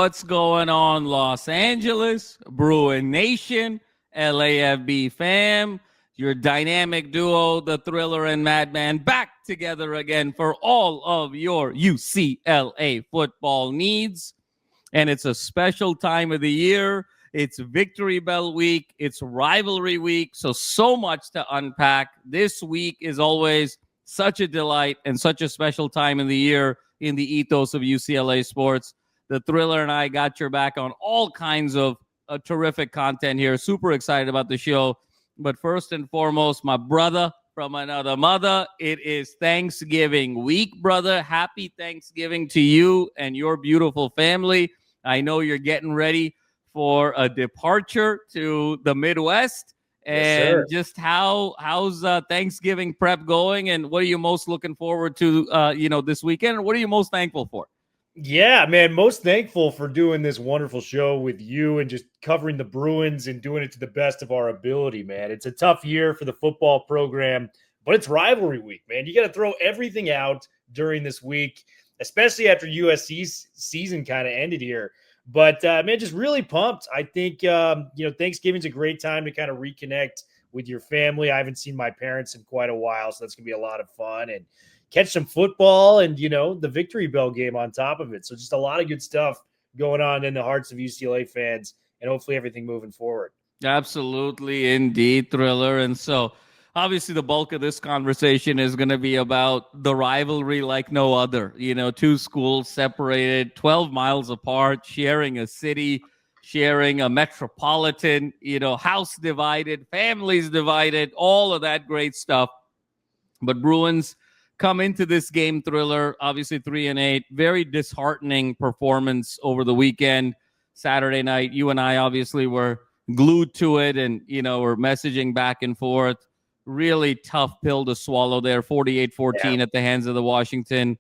what's going on, Los Angeles, Bruin Nation, LAFB fam, your dynamic duo, the Thriller and Madman, back together again for all of your UCLA football needs. And it's a special time of the year. It's Victory Bell week. It's Rivalry week. So much to unpack. This week is always such a delight and such a special time in the year in the ethos of UCLA sports. The Thriller and I got your back on all kinds of terrific content here. Super excited about the show. But first and foremost, my brother from another mother, it is Thanksgiving week, brother. Happy Thanksgiving to you and your beautiful family. I know you're getting ready for a departure to the Midwest. And yes, just how's Thanksgiving prep going, and what are you most looking forward to this weekend, and what are you most thankful for? Yeah, man, most thankful for doing this wonderful show with you and just covering the Bruins and doing it to the best of our ability, man. It's a tough year for the football program, but it's rivalry week, man. You got to throw everything out during this week, especially after USC's season kind of ended here. But, man, just really pumped. I think, Thanksgiving's a great time to kind of reconnect with your family. I haven't seen my parents in quite a while, so that's going to be a lot of fun. And catch some football and, the Victory Bell game on top of it. So just a lot of good stuff going on in the hearts of UCLA fans, and hopefully everything moving forward. Absolutely, indeed, Thriller. And so obviously the bulk of this conversation is going to be about the rivalry like no other. Two schools separated 12 miles apart, sharing a city, sharing a metropolitan, house divided, families divided, all of that great stuff. But Bruins come into this game, Thriller, obviously 3-8, very disheartening performance over the weekend. Saturday night, you and I obviously were glued to it, and we're messaging back and forth. Really tough pill to swallow there, 48-14 at the hands of the Washington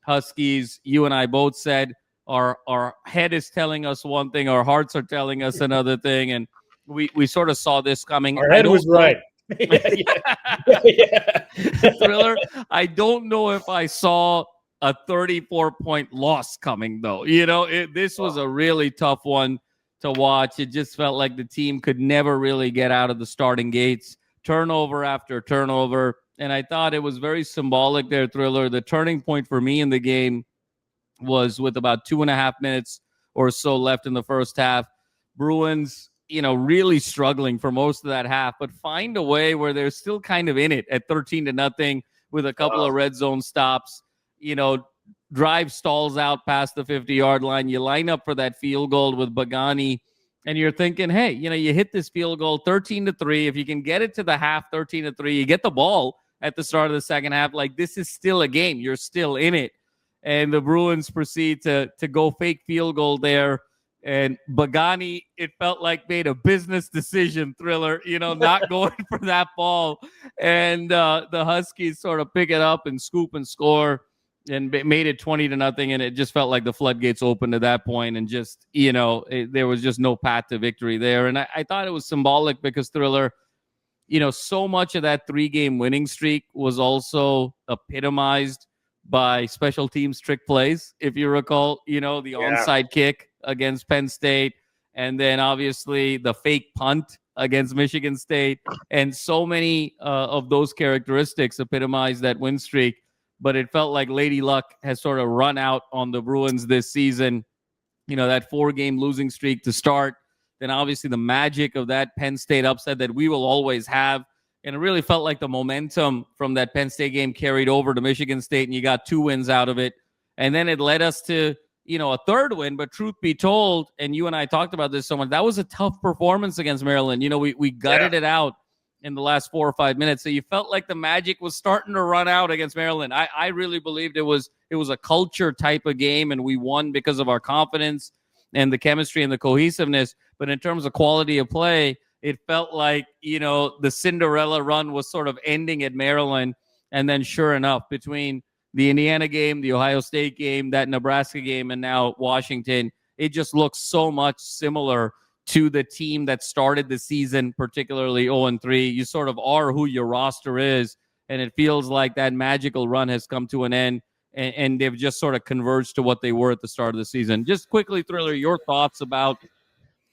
Huskies. You and I both said our head is telling us one thing, our hearts are telling us another thing, and we sort of saw this coming. Our head was right. Yeah. Thriller, I don't know if I saw a 34-point loss coming, though. This was a really tough one to watch. It just felt like the team could never really get out of the starting gates, turnover after turnover. And I thought it was very symbolic there, Thriller. The turning point for me in the game was with about 2.5 minutes or so left in the first half. Bruins, really struggling for most of that half, but find a way where they're still kind of in it at 13-0 with a couple of red zone stops. Drive stalls out past the 50-yard line. You line up for that field goal with Bagani, and you're thinking, hey, you hit this field goal 13-3. If you can get it to the half 13-3, you get the ball at the start of the second half. Like, this is still a game. You're still in it. And the Bruins proceed to go fake field goal there. And Bagani, it felt like, made a business decision, Thriller, not going for that ball. And the Huskies sort of pick it up and scoop and score and made it 20-0. And it just felt like the floodgates opened at that point. And just, there was just no path to victory there. And I thought it was symbolic because, Thriller, so much of that 3-game winning streak was also epitomized by special teams trick plays. If you recall, the onside kick against Penn State, and then obviously the fake punt against Michigan State, and so many of those characteristics epitomize that win streak. But it felt like Lady Luck has sort of run out on the Bruins this season. That 4-game losing streak to start, then obviously the magic of that Penn State upset that we will always have. And it really felt like the momentum from that Penn State game carried over to Michigan State, and you got 2 wins out of it. And then it led us to a third win. But truth be told, and you and I talked about this so much, that was a tough performance against Maryland. We gutted it out in the last 4 or 5 minutes. So you felt like the magic was starting to run out against Maryland. I really believed it was a culture type of game, and we won because of our confidence and the chemistry and the cohesiveness. But in terms of quality of play, it felt like, the Cinderella run was sort of ending at Maryland. And then sure enough, between the Indiana game, the Ohio State game, that Nebraska game, and now Washington, it just looks so much similar to the team that started the season, particularly 0-3. You sort of are who your roster is, and it feels like that magical run has come to an end. and they've just sort of converged to what they were at the start of the season. Just quickly, Thriller, your thoughts about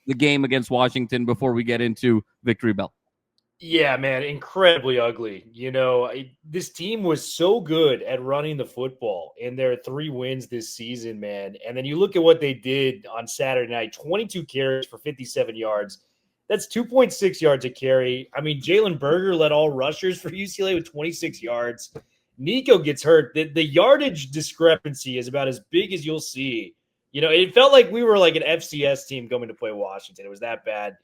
the game against Washington before we get into Victory Bell. Yeah, man, incredibly ugly. This team was so good at running the football in their 3 wins this season, man. And then you look at what they did on Saturday night, 22 carries for 57 yards. That's 2.6 yards a carry. I mean, Jalen Berger led all rushers for UCLA with 26 yards. Nico gets hurt. The yardage discrepancy is about as big as you'll see. It felt like we were like an FCS team coming to play Washington. It was that bad.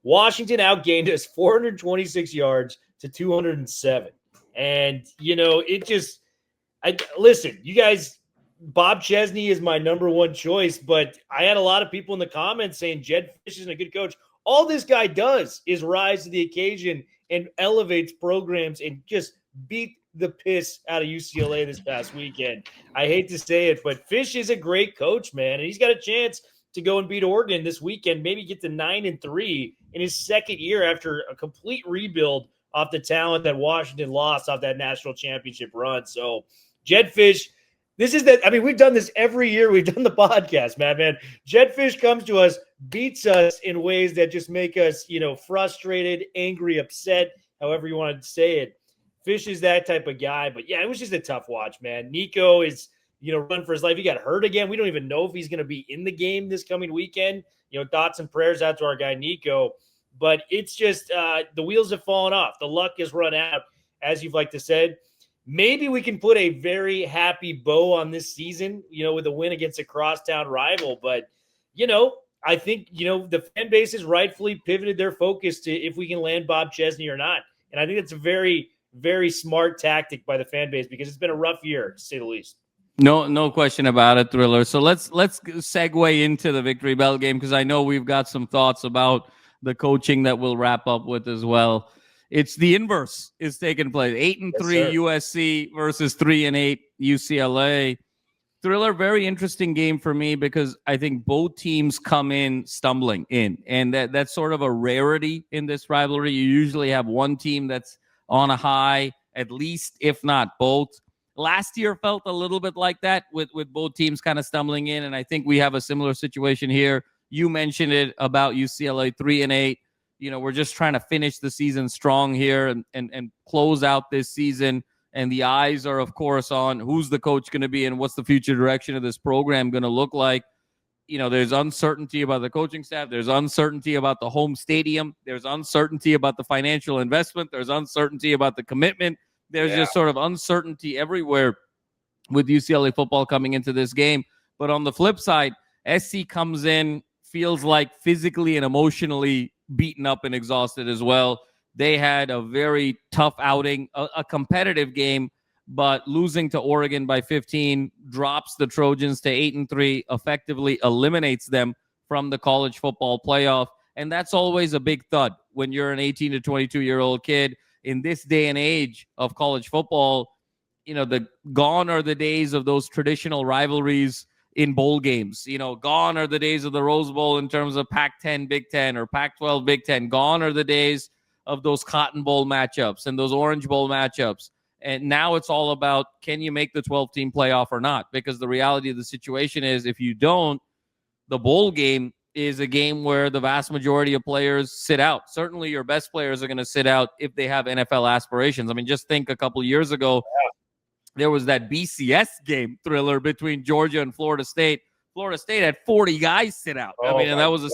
Washington outgained us 426 yards to 207. And, listen, you guys, Bob Chesney is my number one choice, but I had a lot of people in the comments saying Jedd Fisch isn't a good coach. All this guy does is rise to the occasion and elevates programs and just beat the piss out of UCLA this past weekend. I hate to say it, but Fisch is a great coach, man, and he's got a chance to go and beat Oregon this weekend, maybe get to 9-3 in his second year after a complete rebuild off the talent that Washington lost off that national championship run. So Jedd Fisch, we've done this every year. We've done the podcast, man. Jedd Fisch comes to us, beats us in ways that just make us, frustrated, angry, upset, however you want to say it. Fisch is that type of guy. But yeah, it was just a tough watch, man. Nico is run for his life. He got hurt again. We don't even know if he's going to be in the game this coming weekend. Thoughts and prayers out to our guy, Nico. But it's just the wheels have fallen off. The luck has run out, as you've like to said. Maybe we can put a very happy bow on this season, with a win against a crosstown rival. But, I think, the fan base has rightfully pivoted their focus to if we can land Bob Chesney or not. And I think it's a very, very smart tactic by the fan base because it's been a rough year, to say the least. No question about it, Thriller. So let's segue into the Victory Bell game because I know we've got some thoughts about the coaching that we'll wrap up with as well. It's the inverse is taking place. 8-3 USC versus 3-8 UCLA. Thriller, very interesting game for me because I think both teams come in stumbling in, and that's sort of a rarity in this rivalry. You usually have one team that's on a high, at least, if not both. Last year felt a little bit like that with both teams kind of stumbling in, and I think we have a similar situation here. You mentioned it about UCLA 3-8. We're just trying to finish the season strong here and close out this season. And the eyes are, of course, on who's the coach going to be and what's the future direction of this program going to look like. There's uncertainty about the coaching staff. There's uncertainty about the home stadium. There's uncertainty about the financial investment. There's uncertainty about the commitment. There's just sort of uncertainty everywhere with UCLA football coming into this game. But on the flip side, SC comes in, feels like physically and emotionally beaten up and exhausted as well. They had a very tough outing, a competitive game, but losing to Oregon by 15 drops the Trojans to 8-3, effectively eliminates them from the college football playoff. And that's always a big thud when you're an 18 to 22-year-old kid. In this day and age of college football, gone are the days of those traditional rivalries in bowl games. Gone are the days of the Rose Bowl in terms of Pac-10, Big Ten, or Pac-12, Big Ten. Gone are the days of those Cotton Bowl matchups and those Orange Bowl matchups. And now it's all about, can you make the 12-team playoff or not? Because the reality of the situation is, if you don't, the bowl game is a game where the vast majority of players sit out. Certainly your best players are going to sit out if they have NFL aspirations. I mean, just think a couple of years ago, there was that BCS game, Thriller, between Georgia and Florida State. Florida State had 40 guys sit out. And that was a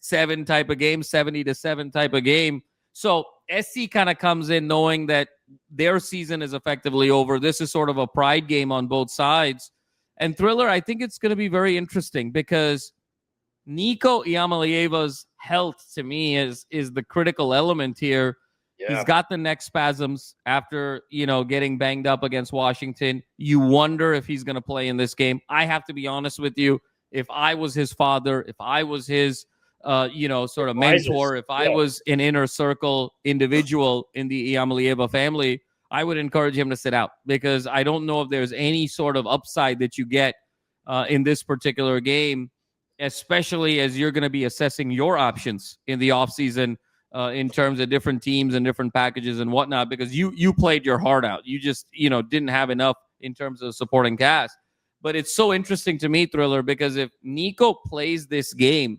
65-7 type of game, 70-7 type of game. So SC kind of comes in knowing that their season is effectively over. This is sort of a pride game on both sides. And Thriller, I think it's going to be very interesting because Nico Iamaleava's health, to me, is the critical element here. Yeah. He's got the neck spasms after, getting banged up against Washington. You wonder if he's going to play in this game. I have to be honest with you. If I was his father, if I was his, sort of mentor, if I was an inner circle individual in the Iamaleava family, I would encourage him to sit out because I don't know if there's any sort of upside that you get in this particular game, especially as you're going to be assessing your options in the offseason in terms of different teams and different packages and whatnot, because you played your heart out. You just, didn't have enough in terms of supporting cast. But it's so interesting to me, Thriller, because if Nico plays this game,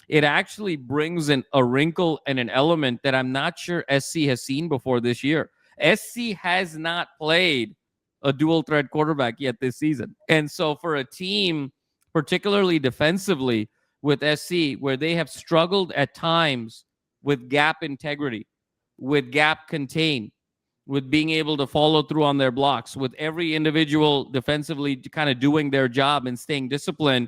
it actually brings in a wrinkle and an element that I'm not sure SC has seen before this year. SC has not played a dual threat quarterback yet this season. And so for a team, particularly defensively with SC, where they have struggled at times with gap integrity, with gap contain, with being able to follow through on their blocks, with every individual defensively kind of doing their job and staying disciplined,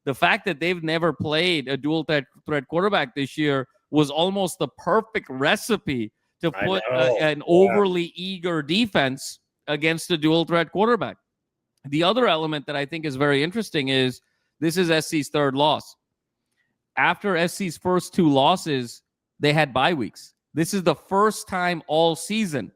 the fact that they've never played a dual threat quarterback this year was almost the perfect recipe to put an overly eager defense against a dual threat quarterback. The other element that I think is very interesting is this is SC's third loss. After SC's first two losses, they had bye weeks. This is the first time all season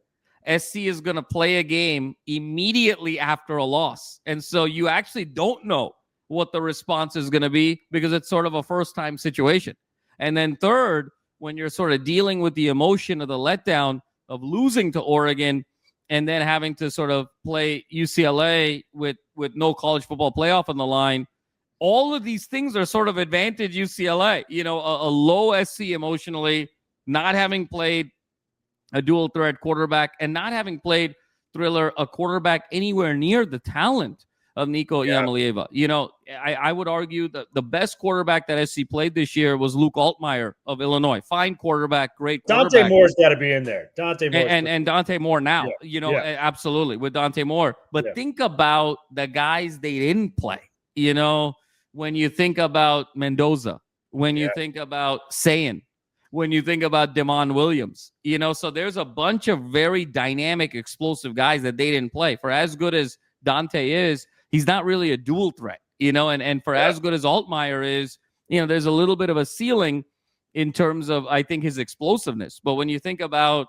SC is going to play a game immediately after a loss. And so you actually don't know what the response is going to be because it's sort of a first-time situation. And then third, when you're sort of dealing with the emotion of the letdown of losing to Oregon and then having to sort of play UCLA with no college football playoff on the line, all of these things are sort of advantage UCLA. You know, a low SC emotionally, not having played a dual threat quarterback and not having played, Thriller, a quarterback anywhere near the talent of Nico Iamaleava. You know, I would argue that the best quarterback that SC played this year was Luke Altmaier of Illinois. Fine quarterback, great quarterback. Dante Moore's got to be in there. Dante Moore and Dante Moore now, absolutely, with Dante Moore. But think about the guys they didn't play. You know, when you think about Mendoza, when you think about Sayin, when you think about Demond Williams, you know, so there's a bunch of very dynamic, explosive guys that they didn't play. For as good as Dante is, he's not really a dual threat, you know, and for as good as Altmaier is, you know, there's a little bit of a ceiling in terms of, I think, his explosiveness. But when you think about,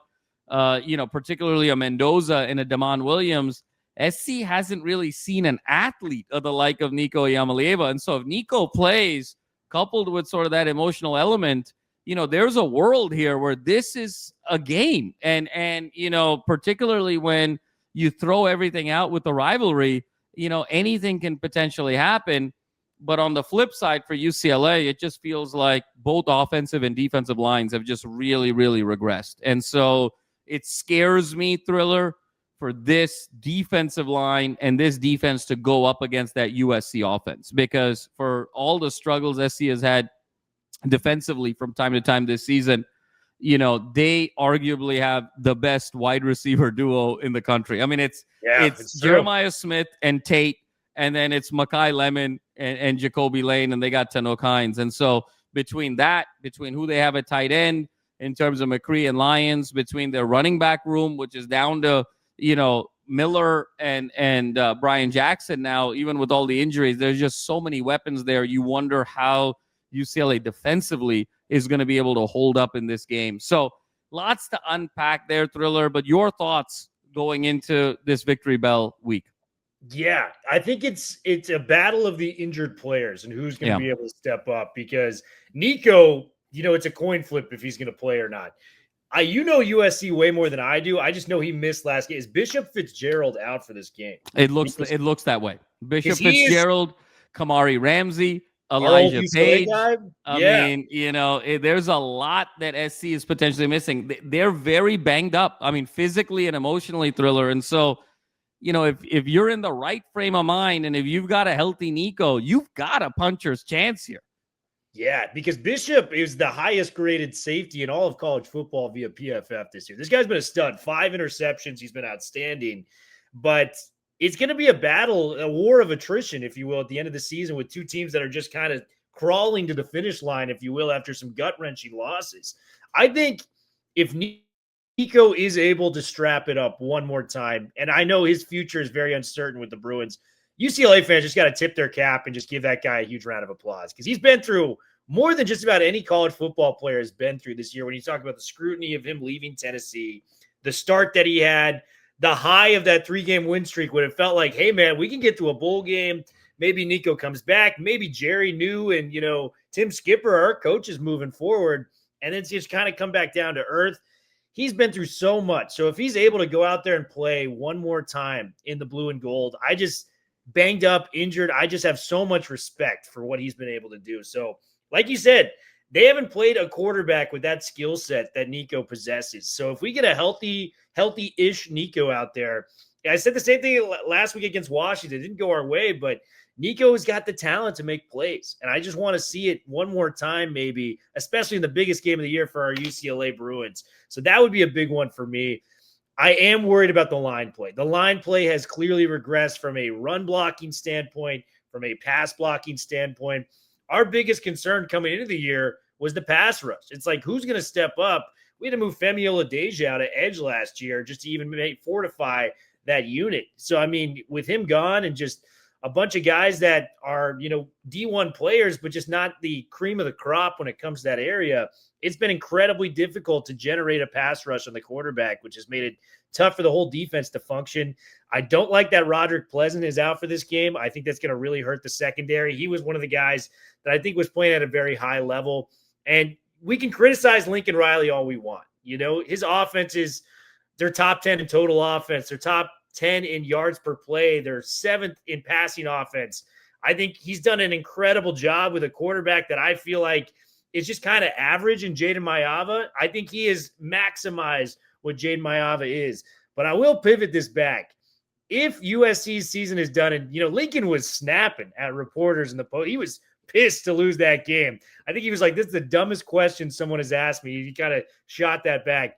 particularly a Mendoza and a Demond Williams, SC hasn't really seen an athlete of the like of Nico Iamaleava. And so if Nico plays, coupled with sort of that emotional element, you know, there's a world here where this is a game. And you know, particularly when you throw everything out with the rivalry, you know, anything can potentially happen. But on the flip side for UCLA, it just feels like both offensive and defensive lines have just really, really regressed. And so it scares me, Thriller, for this defensive line and this defense to go up against that USC offense. Because for all the struggles SC has had defensively from time to time this season, you know, they arguably have the best wide receiver duo in the country. I mean, it's Jeremiah Smith and Tate, and then it's Makai Lemon and Jacoby Lane, and they got Tanook Hines. And so between who they have at tight end in terms of McCree and Lyons, between their running back room, which is down to, you know, Miller and Brian Jackson now, even with all the injuries, there's just so many weapons there. You wonder how UCLA defensively is going to be able to hold up in this game. So lots to unpack there, Thriller, but your thoughts going into this Victory Bell week? Yeah, I think it's a battle of the injured players and who's going to be able to step up, because Nico, you know, it's a coin flip if he's going to play or not. You know USC way more than I do. I just know he missed last game. Is Bishop Fitzgerald out for this game? It looks that way. Bishop Fitzgerald, Kamari Ramsey, Elijah Page. I mean, you know, there's a lot that SC is potentially missing. They're very banged up. I mean, physically and emotionally, Thriller. And so, you know, if you're in the right frame of mind and if you've got a healthy Nico, you've got a puncher's chance here. Yeah, because Bishop is the highest graded safety in all of college football via PFF this year. This guy's been a stud. 5 interceptions. He's been outstanding. But it's going to be a battle, a war of attrition, if you will, at the end of the season with two teams that are just kind of crawling to the finish line, if you will, after some gut-wrenching losses. I think if Nico is able to strap it up one more time, and I know his future is very uncertain with the Bruins, UCLA fans just got to tip their cap and just give that guy a huge round of applause, because he's been through more than just about any college football player has been through this year. When you talk about the scrutiny of him leaving Tennessee, the start that he had, the high of that 3-game win streak when it felt like, hey, man, we can get to a bowl game. Maybe Nico comes back. Maybe Jerry New and, you know, Tim Skipper, our coaches moving forward. And then just kind of come back down to earth. he's been through so much. So if he's able to go out there and play one more time in the blue and gold, I just banged up, injured. I just have so much respect for what he's been able to do. So like you said, they haven't played a quarterback with that skill set that Nico possesses. So if we get a healthy-ish Nico out there, I said the same thing last week against Washington. It didn't go our way, but Nico's got the talent to make plays. And I just want to see it one more time, maybe, especially in the biggest game of the year for our UCLA Bruins. So that would be a big one for me. I am worried about the line play. The line play has clearly regressed from a run blocking standpoint, from a pass blocking standpoint. Our biggest concern coming into the year was the pass rush. It's like, who's going to step up? We had to move Femi Oladeji out of edge last year just to even fortify that unit. So, I mean, with him gone and just a bunch of guys that are, D1 players, but just not the cream of the crop when it comes to that area, it's been incredibly difficult to generate a pass rush on the quarterback, which has made it tough for the whole defense to function. I don't like that Roderick Pleasant is out for this game. I think that's going to really hurt the secondary. He was one of the guys that I think was playing at a very high level. And we can criticize Lincoln Riley all we want. His offense is their top 10 in total offense. They're top 10 in yards per play. They're 7th in passing offense. I think he's done an incredible job with a quarterback that I feel like is just kind of average in Jaden Iamaleava. I think he has maximized what Jaden Iamaleava is. But I will pivot this back. If USC's season is done, and, Lincoln was snapping at reporters in the post. He was pissed to lose that game. I think he was like, this is the dumbest question someone has asked me. He kind of shot that back.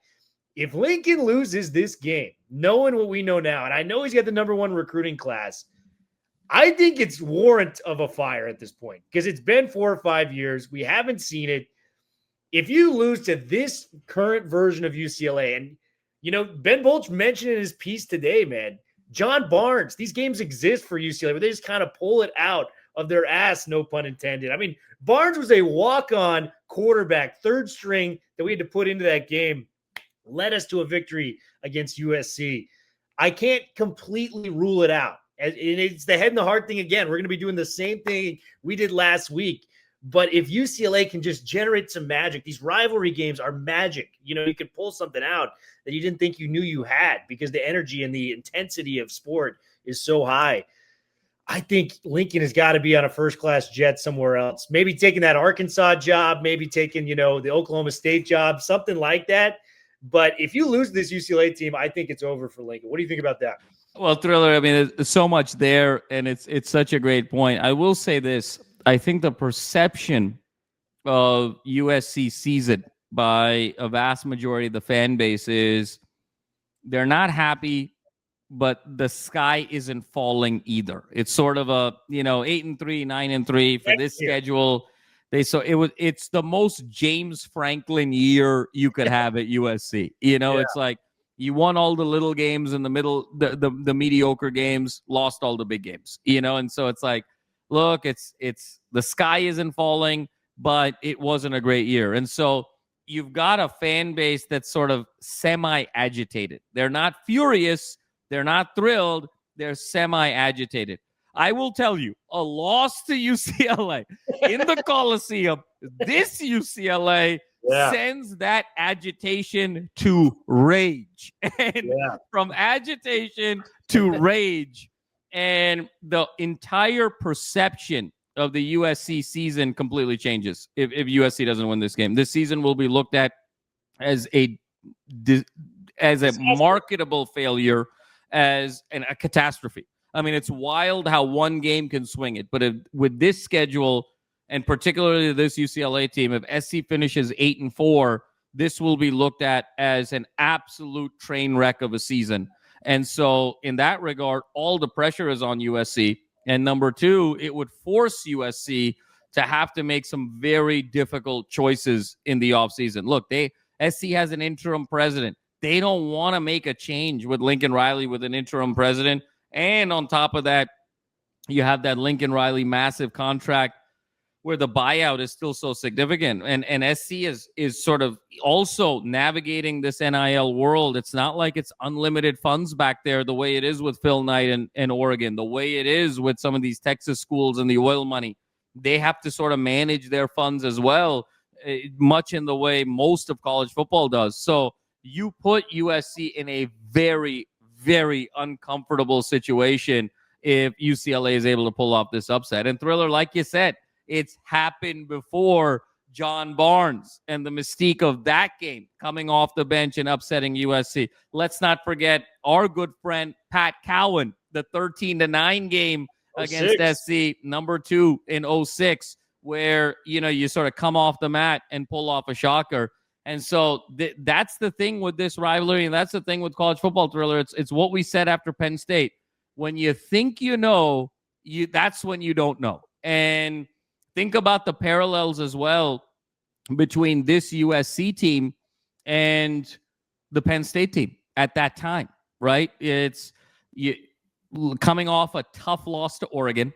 If Lincoln loses this game, knowing what we know now, and I know he's got the number 1 recruiting class, I think it's warrant of a fire at this point because it's been 4 or 5 years. We haven't seen it. If you lose to this current version of UCLA, and, Ben Bolch mentioned in his piece today, man, John Barnes, these games exist for UCLA, but they just kind of pull it out of their ass, no pun intended. I mean, Barnes was a walk-on quarterback, 3rd string that we had to put into that game, led us to a victory against USC. I can't completely rule it out. And it's the head and the heart thing again. We're going to be doing the same thing we did last week. But if UCLA can just generate some magic, these rivalry games are magic. You can pull something out that you didn't think you knew you had because the energy and the intensity of sport is so high. I think Lincoln has got to be on a first-class jet somewhere else. Maybe taking that Arkansas job, maybe taking, the Oklahoma State job, something like that. But if you lose this UCLA team, I think it's over for Lincoln. What do you think about that? Well, Thriller, I mean, there's so much there, and it's such a great point. I will say this. I think the perception of USC season by a vast majority of the fan base is they're not happy, but the sky isn't falling either. It's sort of a, 8-3, 9-3 for this schedule. It's the most James Franklin year you could have at USC. It's like you won all the little games in the middle, the mediocre games, lost all the big games, and so it's like, look, it's the sky isn't falling, but it wasn't a great year. And so you've got a fan base that's sort of semi-agitated. They're not furious. They're not thrilled. They're semi-agitated. I will tell you, a loss to UCLA in the Coliseum, this UCLA sends that agitation to rage. And from agitation to rage, and the entire perception of the USC season completely changes if USC doesn't win this game. This season will be looked at as a marketable failure, as a catastrophe. I mean, it's wild how one game can swing it. But with this schedule, and particularly this UCLA team, if SC finishes 8-4, this will be looked at as an absolute train wreck of a season. And so in that regard, all the pressure is on USC. And number 2, it would force USC to have to make some very difficult choices in the offseason. Look, SC has an interim president. They don't want to make a change with Lincoln Riley with an interim president. And on top of that, you have that Lincoln Riley massive contract where the buyout is still so significant. And SC is sort of also navigating this NIL world. It's not like it's unlimited funds back there the way it is with Phil Knight and Oregon, the way it is with some of these Texas schools and the oil money. They have to sort of manage their funds as well, much in the way most of college football does. So you put USC in a very, very uncomfortable situation if UCLA is able to pull off this upset. And Thriller, like you said, it's happened before. John Barnes and the mystique of that game coming off the bench and upsetting USC. Let's not forget our good friend Pat Cowan, the 13-9 game against SC, number 2 in 06, where you sort of come off the mat and pull off a shocker. And so that's the thing with this rivalry, and that's the thing with college football, Thriller. It's what we said after Penn State. When you think you know, that's when you don't know. And think about the parallels as well between this USC team and the Penn State team at that time, right? It's coming off a tough loss to Oregon.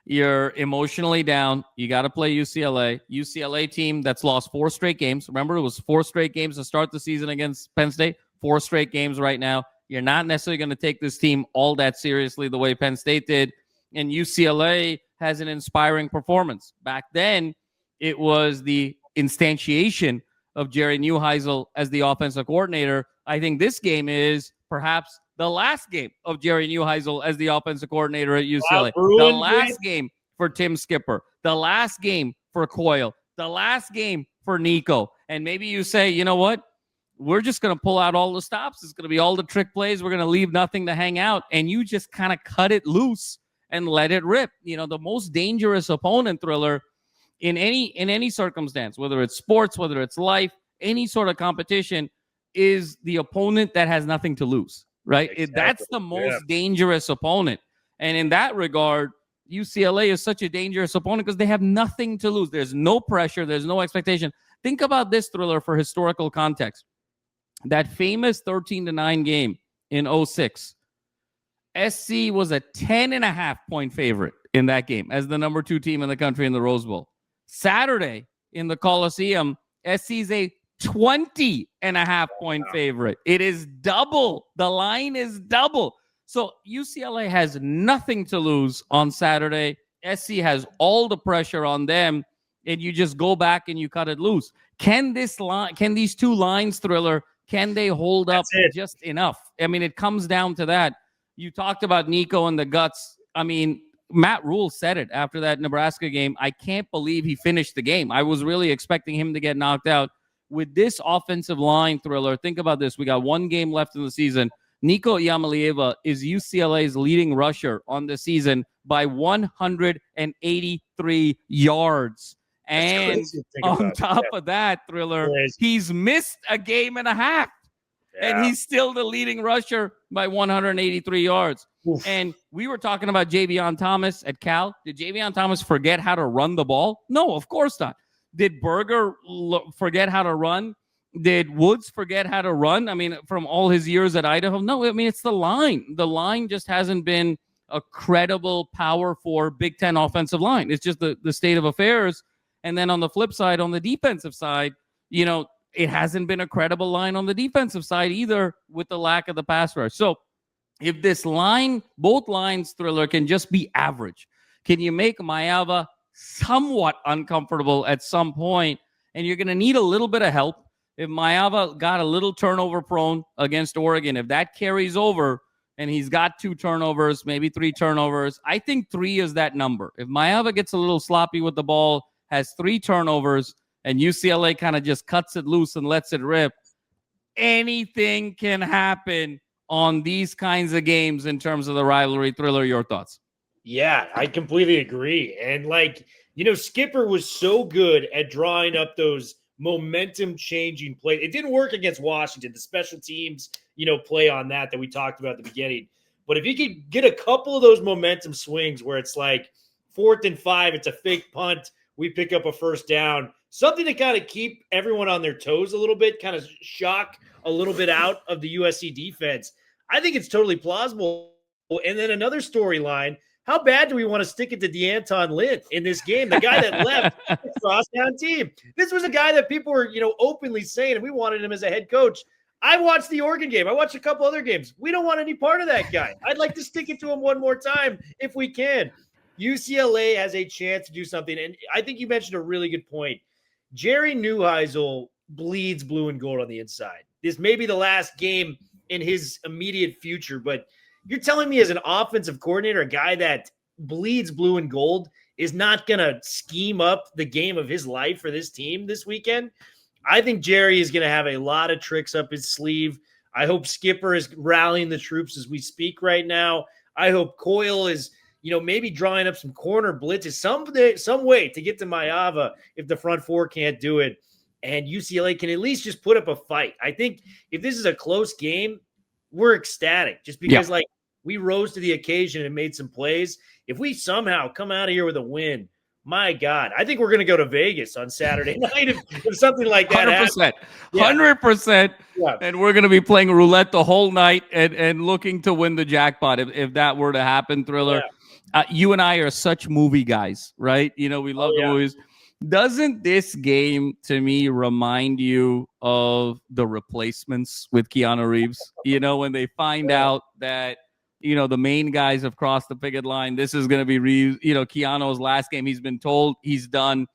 You're emotionally down. You got to play UCLA. UCLA team that's lost 4 straight games. Remember, it was 4 straight games to start the season against Penn State. 4 straight games right now. You're not necessarily going to take this team all that seriously the way Penn State did. And UCLA has an inspiring performance. Back then, it was the instantiation of Jerry Neuheisel as the offensive coordinator. I think this game is perhaps the last game of Jerry Neuheisel as the offensive coordinator at UCLA. The last game for Tim Skipper. The last game for Coyle. The last game for Nico. And maybe you say, you know what? We're just going to pull out all the stops. It's going to be all the trick plays. We're going to leave nothing to hang out. And you just kind of cut it loose and let it rip. The most dangerous opponent, Thriller, in any circumstance, whether it's sports, whether it's life, any sort of competition, is the opponent that has nothing to lose, right? Exactly. That's the most dangerous opponent. And in that regard, UCLA is such a dangerous opponent because they have nothing to lose. There's no pressure. There's no expectation. Think about this, Thriller, for historical context. That famous 13-9 game in 06, SC was a 10.5-point favorite in that game as the number 2 team in the country in the Rose Bowl. Saturday in the Coliseum, SC's a 20.5-point favorite. It is double. The line is double. So UCLA has nothing to lose on Saturday. SC has all the pressure on them, and you just go back and you cut it loose. Can these 2 lines, Thriller, can they hold up just enough? I mean, it comes down to that. You talked about Nico and the guts. I mean, Matt Rule said it after that Nebraska game. I can't believe he finished the game. I was really expecting him to get knocked out. With this offensive line, Thriller, think about this. We got 1 game left in the season. Nico Iamaleava is UCLA's leading rusher on the season by 183 yards. And on top of that, Thriller, he's missed a game and a half. And he's still the leading rusher by 183 yards. Oof. And we were talking about Javion Thomas at Cal. Did Javion Thomas forget how to run the ball? No, of course not. Did Berger forget how to run? Did Woods forget how to run? I mean, from all his years at Idaho? No, I mean, it's the line. The line just hasn't been a credible Power 4 Big Ten offensive line. It's just the state of affairs. And then on the flip side, on the defensive side, it hasn't been a credible line on the defensive side either with the lack of the pass rush. So if this line, both lines, Thriller, can just be average, can you make Iamaleava somewhat uncomfortable at some point? And you're going to need a little bit of help. If Iamaleava got a little turnover prone against Oregon, if that carries over and he's got 2 turnovers, maybe 3 turnovers, I think 3 is that number. If Iamaleava gets a little sloppy with the ball, has 3 turnovers, and UCLA kind of just cuts it loose and lets it rip, anything can happen on these kinds of games in terms of the rivalry. Thriller, your thoughts? Yeah, I completely agree. And Skipper was so good at drawing up those momentum-changing plays. It didn't work against Washington, the special teams, play on that we talked about at the beginning. But if you could get a couple of those momentum swings where it's like 4th and 5, it's a fake punt, we pick up a first down, something to kind of keep everyone on their toes a little bit, kind of shock a little bit out of the USC defense. I think it's totally plausible. And then another storyline, how bad do we want to stick it to DeAnton Lynn in this game? The guy that left the crosstown team. This was a guy that people were, openly saying, and we wanted him as a head coach. I watched the Oregon game. I watched a couple other games. We don't want any part of that guy. I'd like to stick it to him one more time if we can. UCLA has a chance to do something. And I think you mentioned a really good point. Jerry Neuheisel bleeds blue and gold on the inside. This may be the last game in his immediate future, but you're telling me as an offensive coordinator, a guy that bleeds blue and gold is not going to scheme up the game of his life for this team this weekend? I think Jerry is going to have a lot of tricks up his sleeve. I hope Skipper is rallying the troops as we speak right now. I hope Coyle is, maybe drawing up some corner blitzes some way to get to Iamaleava if the front four can't do it. And UCLA can at least just put up a fight. I think if this is a close game, we're ecstatic just because we rose to the occasion and made some plays. If we somehow come out of here with a win, my God, I think we're going to go to Vegas on Saturday night if something like that 100%. happens. 100%. Yeah. And we're going to be playing roulette the whole night and looking to win the jackpot if that were to happen, Thriller. Yeah. You and I are such movie guys, right? We love the movies. Doesn't this game, to me, remind you of The Replacements with Keanu Reeves? When they find out that the main guys have crossed the picket line. This is going to be, Keanu's last game. He's been told he's done.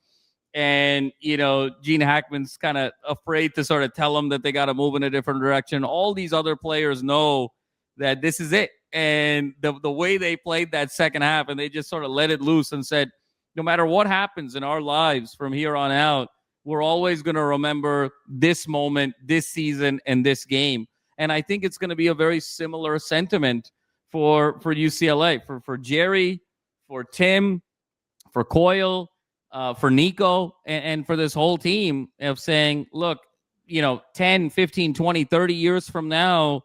And, Gene Hackman's kind of afraid to sort of tell him that they got to move in a different direction. All these other players know that this is it. And the way they played that second half, and they just sort of let it loose and said, no matter what happens in our lives from here on out, we're always going to remember this moment, this season, and this game. And I think it's going to be a very similar sentiment for UCLA, for Jerry, for Tim, for Coyle, for Nico, and for this whole team of saying, look, 10, 15, 20, 30 years from now,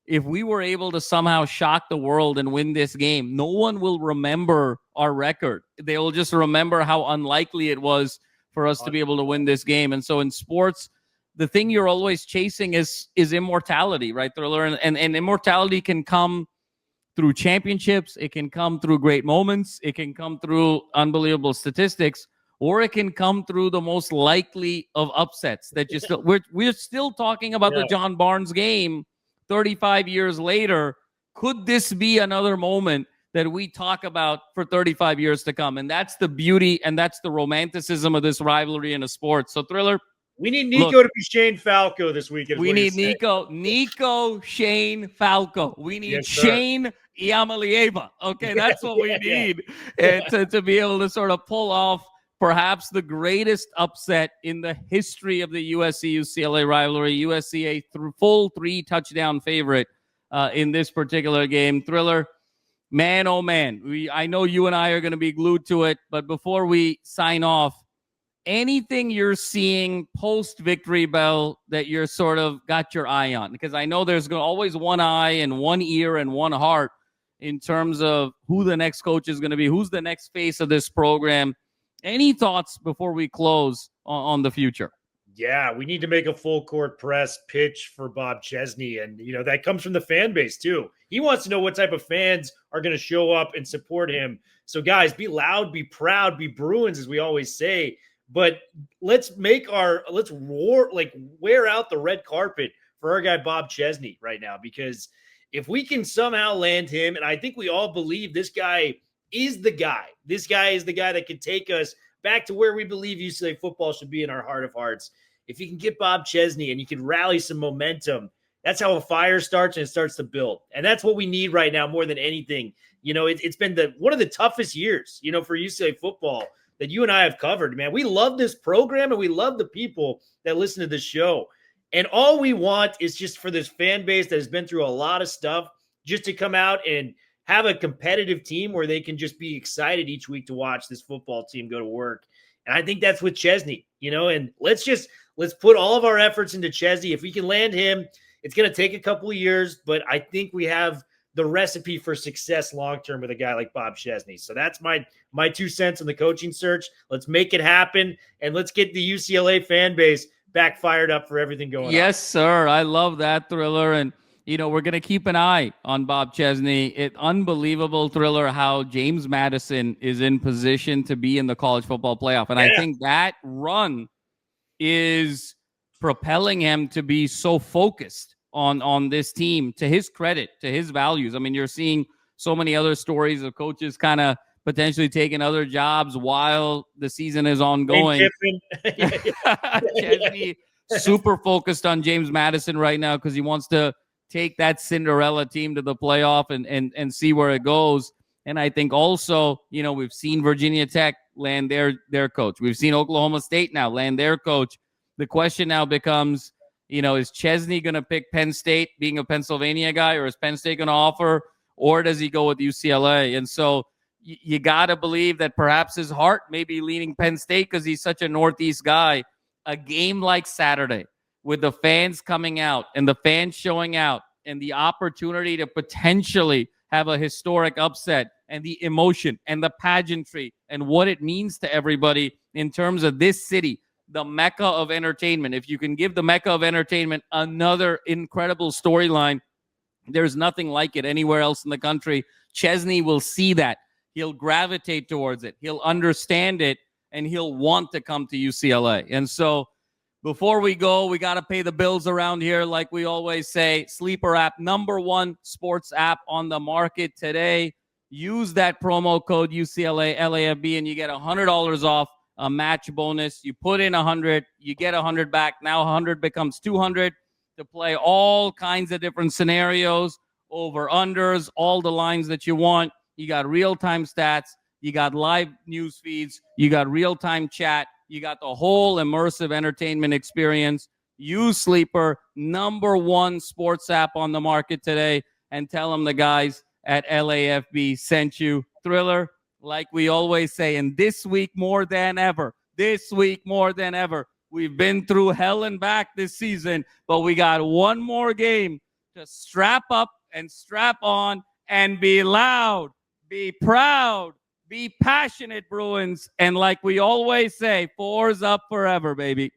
if we were able to somehow shock the world and win this game, no one will remember our record. They will just remember how unlikely it was for us to be able to win this game. And so in sports, the thing you're always chasing is immortality, right, Thriller? And immortality can come through championships. It can come through great moments. It can come through unbelievable statistics, or it can come through the most likely of upsets that just we're still talking about the John Barnes game 35 years later. Could this be another moment that we talk about for 35 years to come? And that's the beauty and that's the romanticism of this rivalry in a sport. So, Thriller, we need Nico to be Shane Falco this weekend. We need Nico, Shane Falco. We need Shane Iamaleava. Okay, that's what we need. And to be able to sort of pull off perhaps the greatest upset in the history of the USC-UCLA rivalry. USC a full 3-touchdown favorite in this particular game. Thriller, man, oh man. I know you and I are going to be glued to it, but before we sign off, anything you're seeing post-victory bell that you're sort of got your eye on? Because I know there's always one eye and one ear and one heart in terms of who the next coach is going to be, who's the next face of this program. Any thoughts before we close on the future? Yeah, we need to make a full court press pitch for Bob Chesney. And, that comes from the fan base too. He wants to know what type of fans are going to show up and support him. So guys, be loud, be proud, be Bruins, as we always say. But let's wear out the red carpet for our guy, Bob Chesney, right now, because if we can somehow land him, and I think we all believe this guy is the guy. This guy is the guy that can take us back to where we believe UCLA football should be in our heart of hearts. If you can get Bob Chesney and you can rally some momentum, that's how a fire starts, and it starts to build. And that's what we need right now more than anything. It's been one of the toughest years, for UCLA football that you and I have covered, man. We love this program and we love the people that listen to this show. And all we want is just for this fan base that has been through a lot of stuff just to come out and have a competitive team where they can just be excited each week to watch this football team go to work. And I think that's with Chesney, and let's put all of our efforts into Chesney. If we can land him, it's going to take a couple of years, but I think we have the recipe for success long-term with a guy like Bob Chesney. So that's my 2 cents on the coaching search. Let's make it happen, and let's get the UCLA fan base back fired up for everything going on. Yes, sir. I love that, Thriller. And, we're going to keep an eye on Bob Chesney. It's unbelievable, Thriller, how James Madison is in position to be in the college football playoff. And I think that run is propelling him to be so focused on this team, to his credit, to his values. I mean, you're seeing so many other stories of coaches kind of potentially taking other jobs while the season is ongoing. Chesney super focused on James Madison right now because he wants to take that Cinderella team to the playoff and see where it goes. And I think also, we've seen Virginia Tech land their coach. We've seen Oklahoma State now land their coach. The question now becomes, is Chesney going to pick Penn State, being a Pennsylvania guy, or is Penn State going to offer, or does he go with UCLA? And so you got to believe that perhaps his heart may be leaning Penn State because he's such a Northeast guy. A game like Saturday with the fans coming out and the fans showing out and the opportunity to potentially have a historic upset and the emotion and the pageantry and what it means to everybody in terms of this city, the Mecca of entertainment. If you can give the Mecca of entertainment another incredible storyline, there's nothing like it anywhere else in the country. Chesney will see that. He'll gravitate towards it. He'll understand it, and he'll want to come to UCLA. And so before we go, we got to pay the bills around here. Like we always say, Sleeper app, #1 sports app on the market today. Use that promo code UCLA LAFB, and you get $100 off a match bonus. You put in 100, you get 100 back. Now 100 becomes 200 to play all kinds of different scenarios, over unders, all the lines that you want. You got real-time stats. You got live news feeds. You got real-time chat. You got the whole immersive entertainment experience. Use Sleeper, #1 sports app on the market today, and tell them the guys at LAFB sent you. Thriller, like we always say, and this week more than ever, we've been through hell and back this season, but we got one more game to strap up and strap on and be loud, be proud, be passionate, Bruins. And like we always say, 4's up forever, baby.